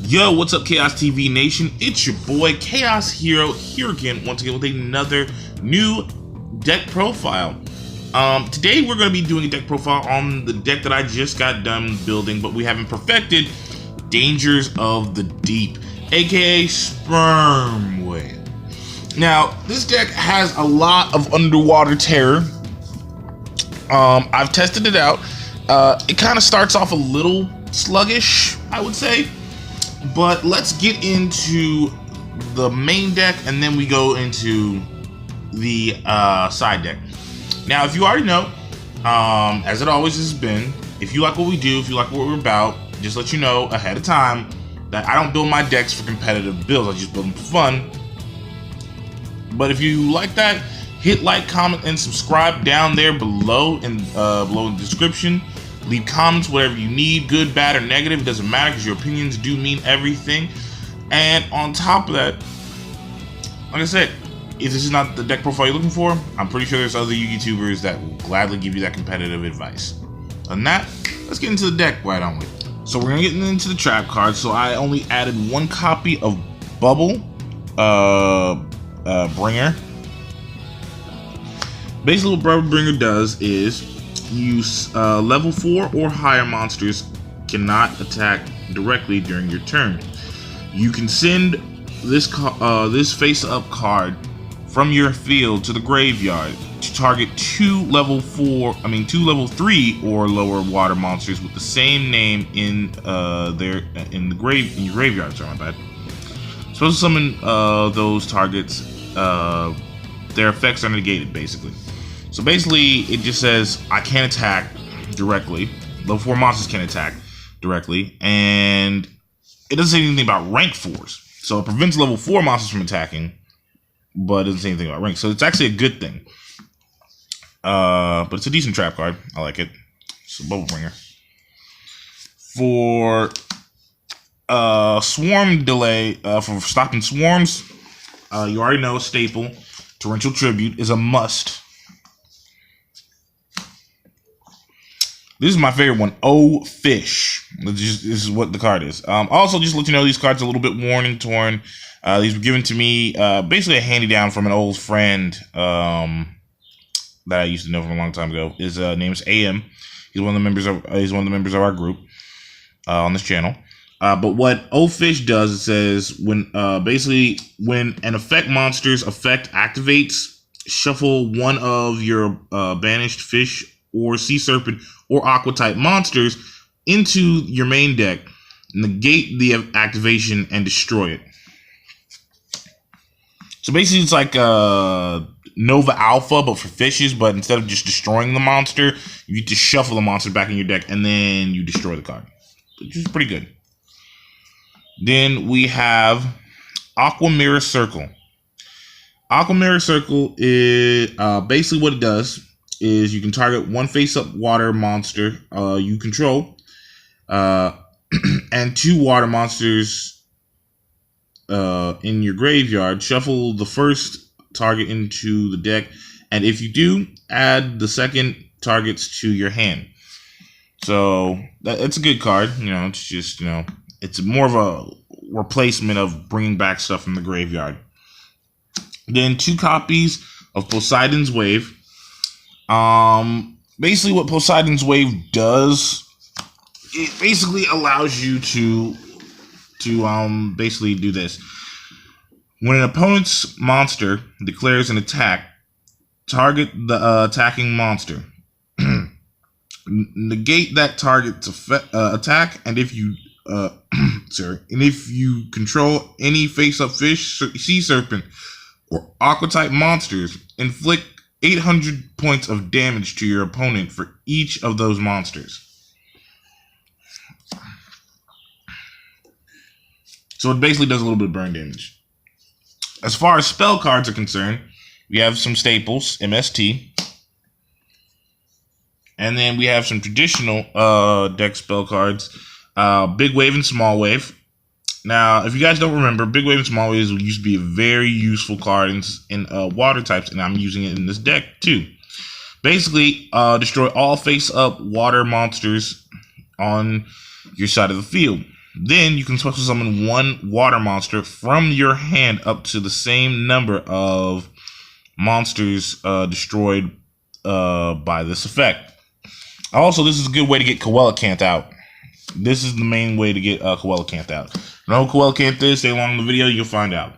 Yo, what's up, Chaos TV Nation? It's your boy Chaos Hero here again, once again with another new deck profile. Today we're going to be doing a deck profile on the deck that I just got done building, but we haven't perfected, Dangers of the Deep, aka Sperm Whale. Now, this deck has a lot of underwater terror. I've tested it out. It kind of starts off a little sluggish, I would say. But let's get into the main deck, and then we go into the side deck. Now, if you already know, as it always has been, if you like what we do, if you like what we're about, just let you know ahead of time that I don't build my decks for competitive builds. I just build them for fun. But if you like that, hit like, comment, and subscribe down there below in the description. Leave comments, whatever you need, good, bad, or negative. It doesn't matter because your opinions do mean everything. And on top of that, like I said, if this is not the deck profile you're looking for, I'm pretty sure there's other YouTubers that will gladly give you that competitive advice. Other than that, let's get into the deck, why don't we? So we're gonna get into the trap cards. So I only added one copy of Bubble Bringer. Basically, what Bubble Bringer does is use level 4 or higher monsters cannot attack directly during your turn. You can send this face-up card from your field to the graveyard to target two level 3 or lower water monsters with the same name in your graveyard. Sorry, my bad. Supposed to summon those targets. Their effects are negated, basically. So basically, it just says I can't attack directly. Level 4 monsters can't attack directly, and it doesn't say anything about rank 4s. So it prevents level 4 monsters from attacking, but it doesn't say anything about rank. So it's actually a good thing. But it's a decent trap card. I like it. It's a Bubble Bringer. For swarm delay, for stopping swarms, you already know a staple. Torrential Tribute is a must. This is my favorite one. Oh, Fish. This is what the card is. Also, just to let you know, these cards are a little bit worn and torn. These were given to me, basically a handy-down from an old friend that I used to know from a long time ago. His name is AM. He's one of the members of our group on this channel. But what Oh Fish does, it says when basically when an effect monster's effect activates, shuffle one of your banished fish or sea serpent or aqua type monsters into your main deck, negate the activation and destroy it. So basically it's like Nova Alpha but for fishes, but instead of just destroying the monster, you just shuffle the monster back in your deck and then you destroy the card, which is pretty good. Then we have Aqua Mirror Circle. Aqua Mirror Circle is basically what it does is you can target one face-up water monster you control, and two water monsters in your graveyard. Shuffle the first target into the deck, and if you do, add the second targets to your hand. So it's a good card. You know, it's just, you know, it's more of a replacement of bringing back stuff from the graveyard. Then two copies of Poseidon's Wave. Basically what Poseidon's Wave does, it basically allows you to basically do this. When an opponent's monster declares an attack, target the attacking monster. Negate that target's attack, and if you if you control any face-up fish, sea serpent, or aqua type monsters, inflict 800 points of damage to your opponent for each of those monsters. So it basically does a little bit of burn damage. As far as spell cards are concerned, we have some staples, MST. And then we have some traditional deck spell cards, Big Wave and Small Wave. Now, if you guys don't remember, Big Wave and Small Wave used to be a very useful card in water types, and I'm using it in this deck too. Basically, destroy all face-up water monsters on your side of the field. Then you can special summon one water monster from your hand up to the same number of monsters destroyed by this effect. Also, this is a good way to get Coelacanth out. This is the main way to get Coelacanth out. Know who Coelacanth is? Stay along in the video, you'll find out.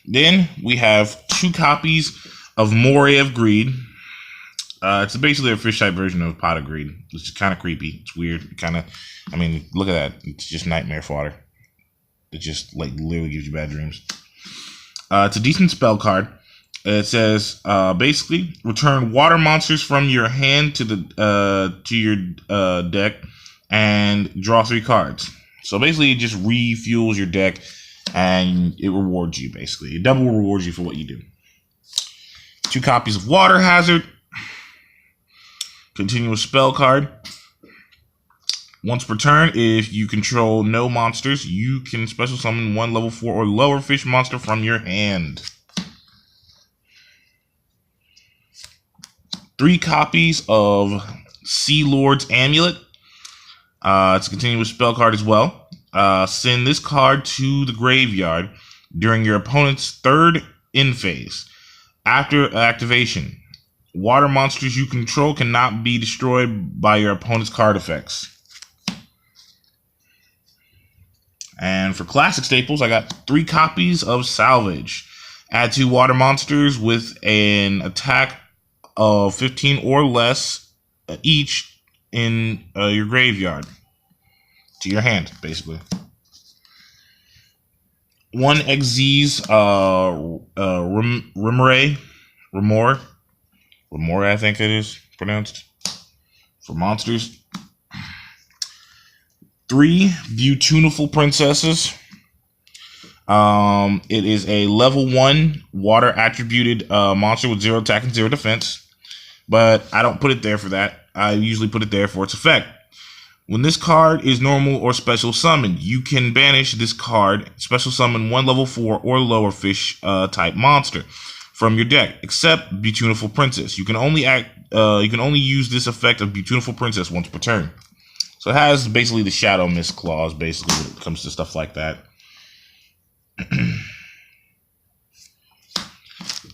Then we have 2 copies of Moray of Greed. It's basically a fish type version of Pot of Greed. It's just kind of creepy. It's weird. I mean, look at that. It's just nightmare fodder. It just like literally gives you bad dreams. It's a decent spell card. It says basically return water monsters from your hand to your deck and draw 3 cards. So basically, it just refuels your deck and it rewards you. Basically, it double rewards you for what you do. 2 copies of Water Hazard. Continuous spell card. Once per turn, if you control no monsters, you can special summon 1 level 4 or lower fish monster from your hand. 3 copies of Sea Lord's Amulet. It's a continuous spell card as well. Send this card to the graveyard during your opponent's 3rd end phase. After activation, water monsters you control cannot be destroyed by your opponent's card effects. And for classic staples, I got 3 copies of Salvage. Add 2 water monsters with an attack of 15 or less each in your graveyard. To your hand, basically. 1 Xyz Remore, I think it is pronounced, for monsters. 3 Beautiful Princesses. It is a level 1 water attributed monster with 0 attack and 0 defense. But I don't put it there for that. I usually put it there for its effect. When this card is normal or special summoned, you can banish this card, special summon 1 level 4 or lower fish type monster from your deck, except Beautiful Princess. You can only use this effect of Beautiful Princess once per turn. So it has basically the Shadow Mist clause, basically, when it comes to stuff like that.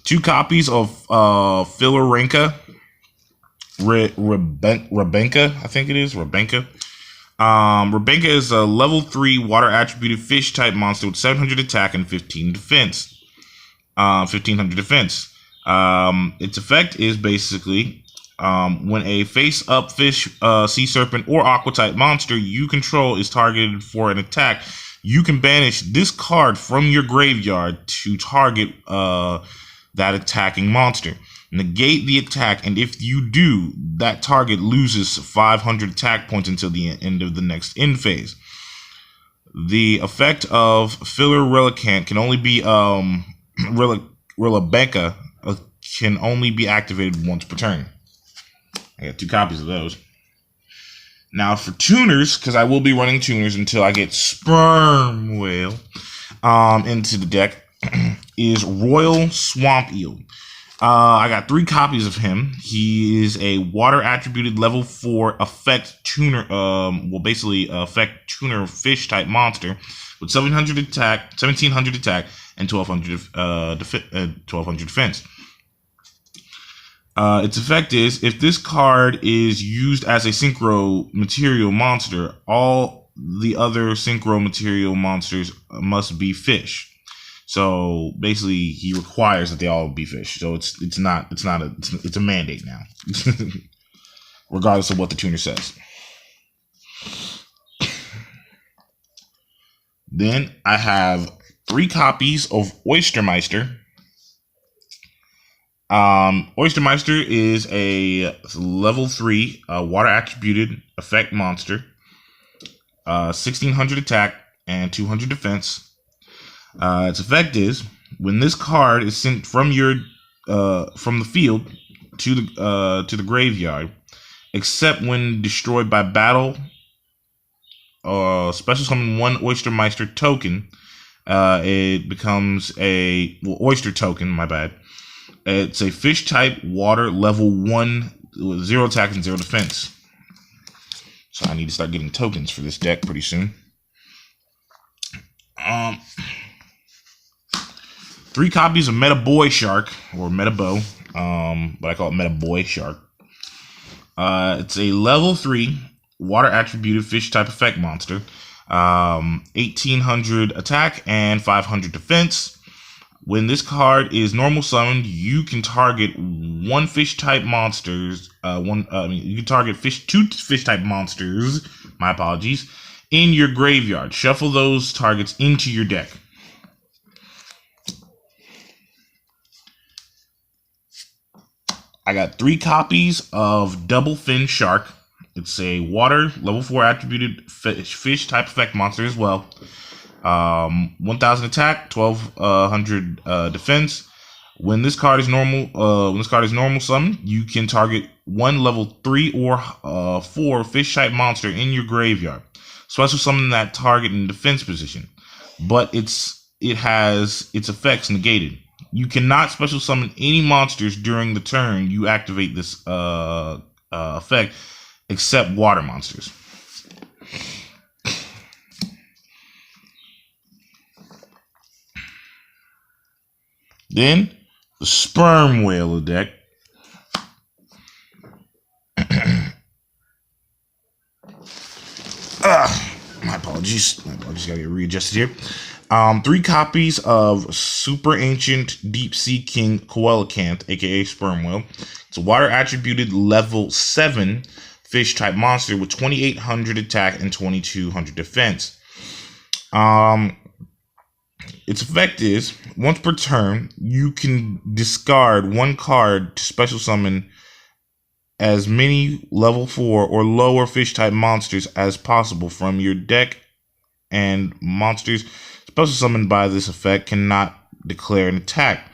2 copies of Filarenka. Rebenka, I think it is. Rebenka. Rebenka is a level 3 water attributed fish type monster with 700 attack and 15 defense. 1500 defense. Its effect is basically when a face up fish, sea serpent, or aqua type monster you control is targeted for an attack, you can banish this card from your graveyard to target that attacking monster. Negate the attack, and if you do, that target loses 500 attack points until the end of the next end phase. The effect of Filler Relicant can only be Relibenka can only be activated once per turn. I got 2 copies of those. Now for tuners, because I will be running tuners until I get Sperm Whale into the deck, is Royal Swamp Eel. I got 3 copies of him. He is a water attributed level 4 effect tuner, effect tuner fish type monster with 1700 attack, and 1200 defense. Its effect is, if this card is used as a synchro material monster, all the other synchro material monsters must be fish. So basically, he requires that they all be fish. So it's a mandate now, regardless of what the tuner says. Then I have 3 copies of Oystermeister. Oystermeister is a level 3 water attributed effect monster, 1600 attack and 200 defense. Its effect is, when this card is sent from the field to the graveyard, except when destroyed by battle, special summon 1 Oystermeister token. It becomes a oyster token. My bad. It's a fish type water level 1 with 0 attack and 0 defense. So I need to start getting tokens for this deck pretty soon. 3 copies of Meta Boy Shark, or Meta Bow, but I call it Meta Boy Shark. It's a level 3 water attributed fish type effect monster. 1800 attack and 500 defense. When this card is normal summoned, you can target one fish type monsters. You can target two fish type monsters. My apologies. In your graveyard, shuffle those targets into your deck. I got 3 copies of Double Fin Shark. It's a water level 4 attributed fish type effect monster as well. 1000 attack, 1200 defense. When this card is normal summon, you can target one level 3 or 4 fish type monster in your graveyard. Special summon that target in defense position, but it has its effects negated. You cannot special summon any monsters during the turn you activate this effect, except water monsters. Then the Sperm Whale deck. My apologies. Gotta get readjusted here. 3 copies of Super Ancient Deep Sea King Coelacanth, aka Sperm Whale. It's a water attributed level 7 fish type monster with 2800 attack and 2200 defense. Its effect is, once per turn, you can discard 1 card to special summon as many level 4 or lower fish type monsters as possible from your deck, and monsters special summoned by this effect cannot declare an attack,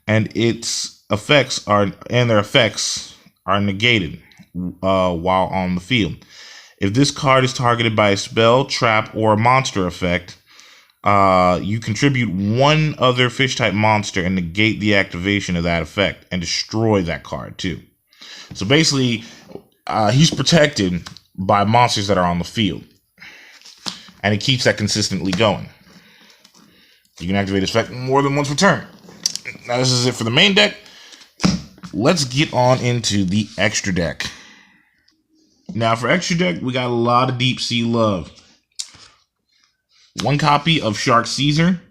and its effects are negated while on the field. If this card is targeted by a spell, trap, or a monster effect, you contribute 1 other fish type monster and negate the activation of that effect and destroy that card too. So basically, he's protected by monsters that are on the field, and it keeps that consistently going. You can activate this effect more than once per turn. Now this is it for the main deck. Let's get on into the extra deck. Now for extra deck, we got a lot of deep sea love. 1 copy of Shark Caesar.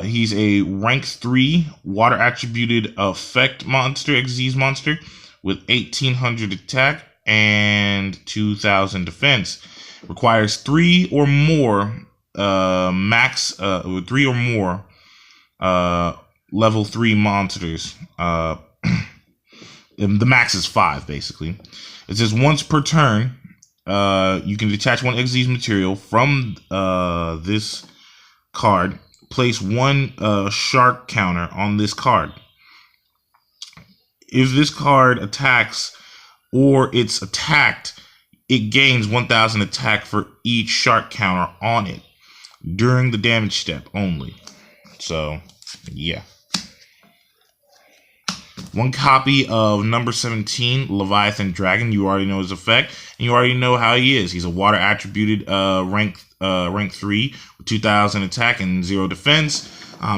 He's a rank 3 water attributed effect monster, Xyz monster, with 1800 attack and 2000 defense. Requires 3 or more level 3 monsters. The max is 5, basically. It says once per turn, you can detach 1 Xyz material from this card. Place 1 shark counter on this card. If this card attacks or it's attacked, it gains 1000 attack for each shark counter on it during the damage step only. So, yeah. 1 copy of number 17, Leviathan Dragon. You already know his effect, and you already know how he is. He's a water attributed rank 3 with 2000 attack and 0 defense.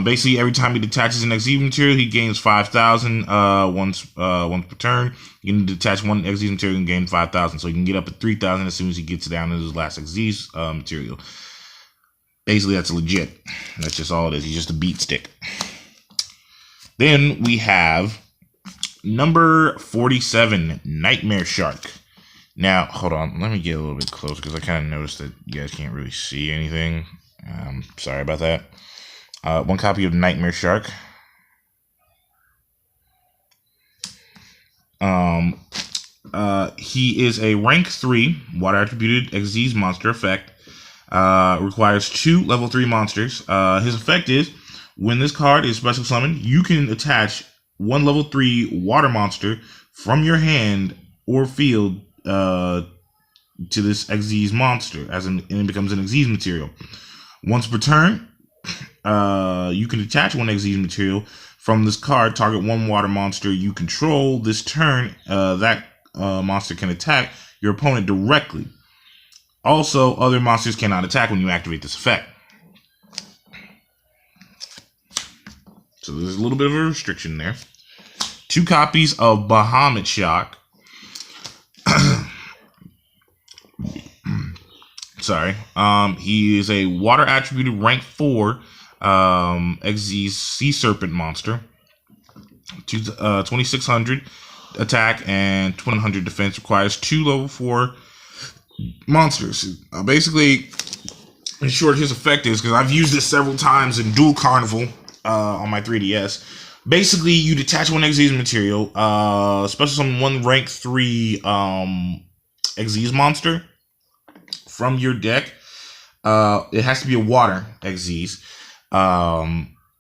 Basically, every time he detaches an Xyz material, he gains 5,000 once per turn. You can detach 1 Xyz material and gain 5,000, so he can get up to 3,000 as soon as he gets down to his last Xyz material. Basically, that's legit. That's just all it is. He's just a beat stick. Then we have number 47, Nightmare Shark. Now, hold on. Let me get a little bit closer because I kind of noticed that you guys can't really see anything. Sorry about that. 1 copy of Nightmare Shark. He is a rank 3 water attributed Xyz monster effect. Requires 2 level 3 monsters. His effect is, when this card is special summoned, you can attach 1 level 3 water monster from your hand or field to this Xyz monster, and it becomes an Xyz material. Once per turn, you can detach 1 Xyz material from this card, target 1 water monster you control. This turn, that monster can attack your opponent directly. Also, other monsters cannot attack when you activate this effect. So there's a little bit of a restriction there. 2 copies of Bahamut Shock. Sorry. He is a water attributed rank 4 XZ Sea Serpent monster. 2600 attack and 2100 defense. Requires 2 level 4 monsters. Basically, in short, his effect is, because I've used this several times in Dual Carnival on my 3DS. Basically, you detach 1 Xyz material, special summon 1 rank 3 Xyz monster from your deck. It has to be a water Xyz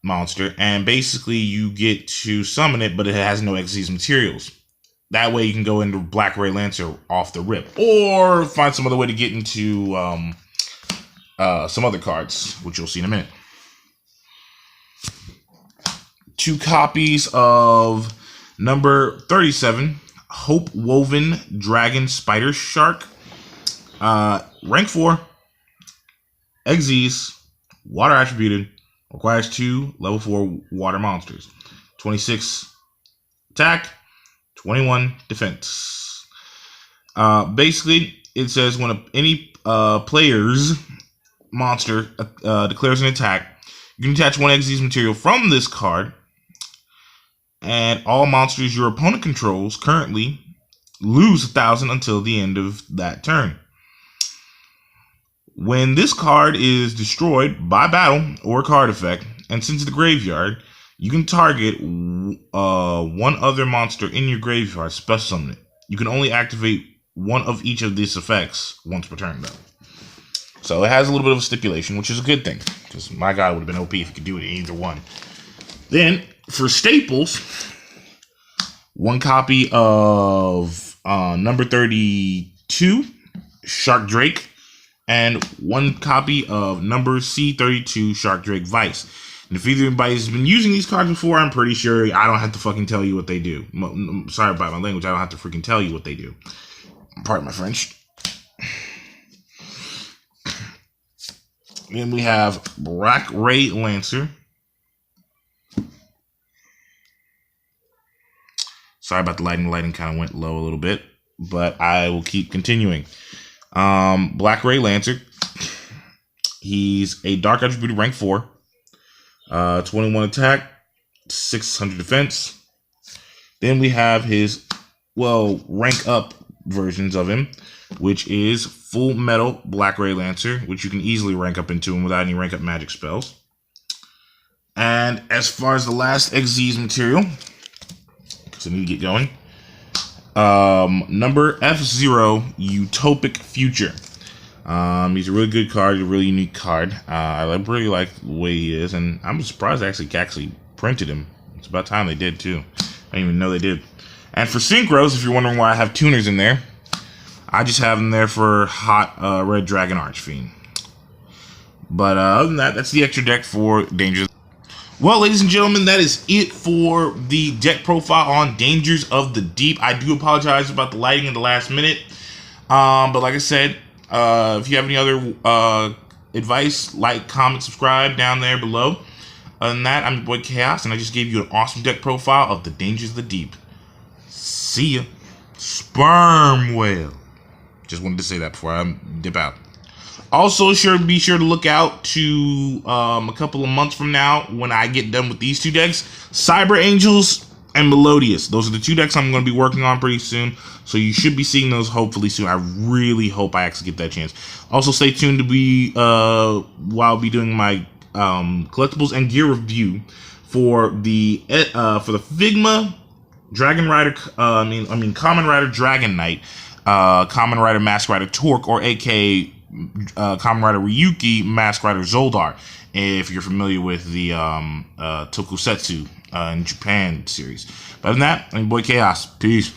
monster, and basically you get to summon it, but it has no Xyz materials. That way you can go into Black Ray Lancer off the rip, or find some other way to get into some other cards, which you'll see in a minute. 2 copies of number 37, Hope Woven Dragon Spider Shark. Rank 4, Xyz, water attributed, requires 2 level 4 water monsters. 26 attack, 21 defense. Basically, it says when any player's monster declares an attack, you can attach 1 Xyz material from this card, and all monsters your opponent controls currently lose 1,000 until the end of that turn. When this card is destroyed by battle or card effect and sent to the graveyard, you can target 1 other monster in your graveyard, special summon it. You can only activate 1 of each of these effects once per turn, though. So it has a little bit of a stipulation, which is a good thing, because my god, it would have been OP if you could do it in either one. Then, for staples, 1 copy of number 32, Shark Drake, and 1 copy of number C32, Shark Drake Vice. And if either anybody has been using these cards before, I'm pretty sure I don't have to fucking tell you what they do. Sorry about my language, I don't have to freaking tell you what they do. Pardon my French. Then we have Black Ray Lancer. Sorry about the lighting. The lighting kind of went low a little bit, but I will keep continuing. Black Ray Lancer. He's a dark attributed rank 4. 21 attack, 600 defense. Then we have his, rank up versions of him, which is Full Metal Black Ray Lancer, which you can easily rank up into him without any rank up magic spells. And as far as the last Xyz material, because I need to get going, number F0, Utopic Future. He's a really good card, a really unique card. I really like the way he is, and I'm surprised they actually printed him. It's about time they did, too. I didn't even know they did. And for synchros, if you're wondering why I have tuners in there, I just have them there for hot Red Dragon Archfiend. But other than that, that's the extra deck for Dangers. Well, ladies and gentlemen, that is it for the deck profile on Dangers of the Deep. I do apologize about the lighting in the last minute. But like I said, if you have any other advice, like, comment, subscribe down there below. Other than that, I'm your boy Chaos, and I just gave you an awesome deck profile of the Dangers of the Deep. See ya. Sperm whale. Just wanted to say that before I dip out. Also, be sure to look out to a couple of months from now when I get done with these 2 decks, Cyber Angels and Melodious. Those are the 2 decks I'm going to be working on pretty soon, so you should be seeing those hopefully soon. I really hope I actually get that chance. Also, stay tuned to be while I'll be doing my collectibles and gear review for the Figma Dragon Rider. Common Rider Dragon Knight, Common Rider Mask Rider Torque, or aka Kamen Rider Ryuki, Mask Rider Zoldar, if you're familiar with the Tokusatsu in Japan series. But other than that, I'm your boy Chaos. Peace.